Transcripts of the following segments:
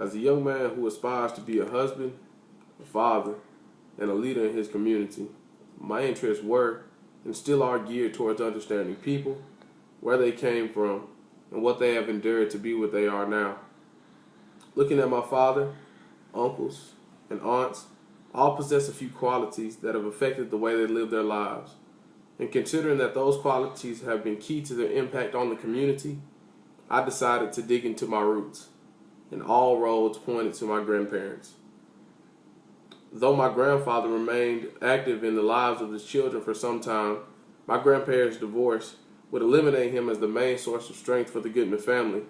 As a young man who aspires to be a husband, a father, and a leader in his community, my interests were and still are geared towards understanding people, where they came from, and what they have endured to be what they are now. Looking at my father, uncles, and aunts, all possess a few qualities that have affected the way they live their lives. And considering that those qualities have been key to their impact on the community, I decided to dig into my roots, and all roads pointed to my grandparents. Though my grandfather remained active in the lives of his children for some time, my grandparents' divorce would eliminate him as the main source of strength for the Goodman family.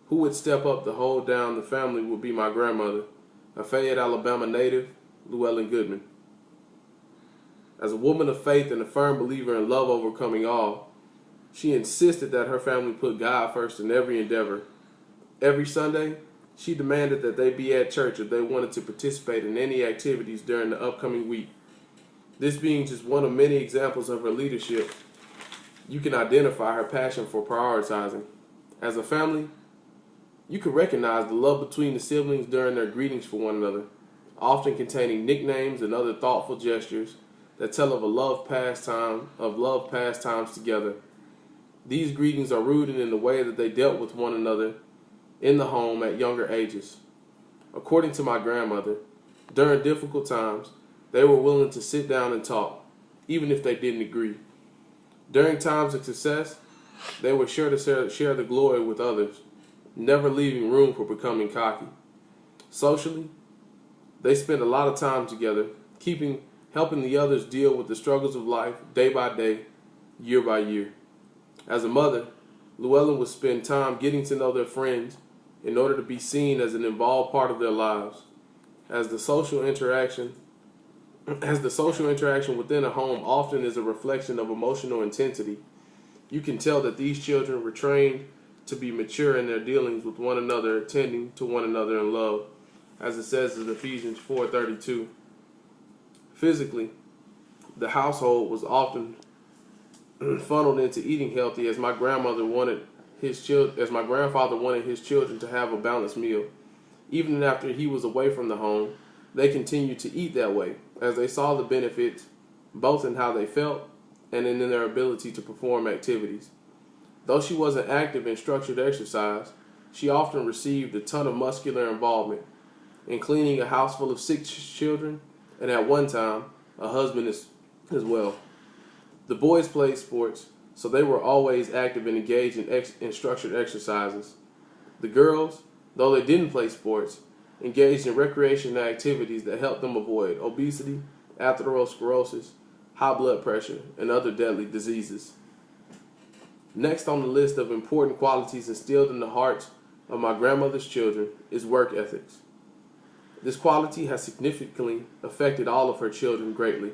Who would step up to hold down the family would be my grandmother, a Fayette, Alabama native, Llewellyn Goodman. As a woman of faith and a firm believer in love overcoming all, she insisted that her family put God first in every endeavor. Every Sunday, she demanded that they be at church if they wanted to participate in any activities during the upcoming week. This being just one of many examples of her leadership, you can identify her passion for prioritizing. As a family, you can recognize the love between the siblings during their greetings for one another, often containing nicknames and other thoughtful gestures that tell of love pastimes together. These greetings are rooted in the way that they dealt with one another in the home at younger ages. According to my grandmother, during difficult times, they were willing to sit down and talk, even if they didn't agree. During times of success, they were sure to share the glory with others, never leaving room for becoming cocky. Socially, they spent a lot of time together, helping the others deal with the struggles of life day by day, year by year. As a mother, Llewellyn would spend time getting to know their friends in order to be seen as an involved part of their lives. As the social interaction within a home often is a reflection of emotional intensity, you can tell that these children were trained to be mature in their dealings with one another, attending to one another in love, as it says in Ephesians 4:32. Physically, the household was often funneled into eating healthy as my grandfather wanted his children to have a balanced meal. Even after he was away from the home, they continued to eat that way, as they saw the benefits both in how they felt and in their ability to perform activities. Though she wasn't active in structured exercise, she often received a ton of muscular involvement in cleaning a house full of 6 children, and at one time, a husband as well. The boys played sports, so they were always active and engaged in structured exercises. The girls, though they didn't play sports, engaged in recreational activities that helped them avoid obesity, atherosclerosis, high blood pressure, and other deadly diseases. Next on the list of important qualities instilled in the hearts of my grandmother's children is work ethics. This quality has significantly affected all of her children greatly.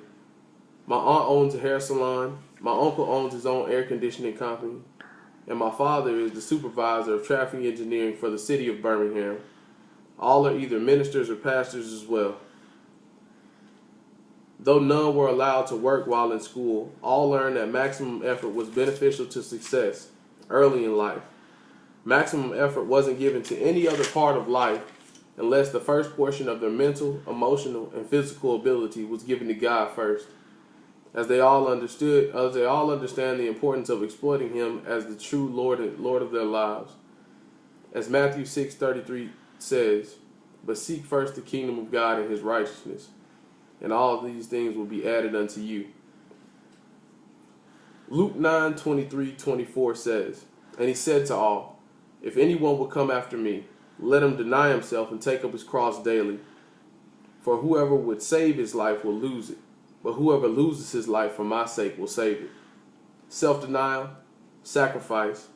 My aunt owns a hair salon, my uncle owns his own air conditioning company, and my father is the supervisor of traffic engineering for the city of Birmingham. All are either ministers or pastors as well. Though none were allowed to work while in school, all learned that maximum effort was beneficial to success early in life. Maximum effort wasn't given to any other part of life unless the first portion of their mental, emotional, and physical ability was given to God first. As they all understand the importance of exploiting Him as the true Lord of their lives. As Matthew 6:33 says, "But seek first the kingdom of God and His righteousness, and all of these things will be added unto you." Luke 9:23-24 says, "And He said to all, If anyone will come after me, let him deny himself and take up his cross daily. For whoever would save his life will lose it, but whoever loses his life for my sake will save it." Self-denial, sacrifice,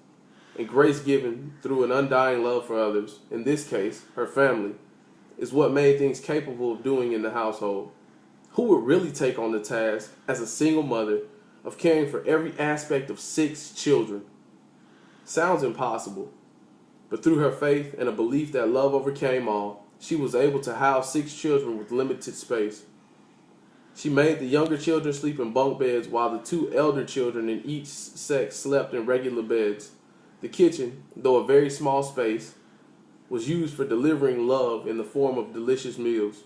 and grace given through an undying love for others, in this case, her family, is what made things capable of doing in the household. Who would really take on the task, as a single mother, of caring for every aspect of 6 children? Sounds impossible, but through her faith and a belief that love overcame all, she was able to house 6 children with limited space. She made the younger children sleep in bunk beds while the 2 elder children in each sex slept in regular beds. The kitchen, though a very small space, was used for delivering love in the form of delicious meals.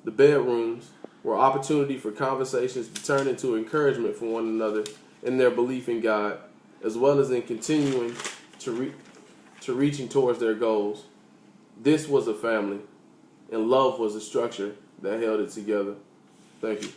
The bedrooms were opportunity for conversations to turn into encouragement for one another in their belief in God, as well as in continuing to reaching towards their goals. This was a family, and love was a structure that held it together. Thank you.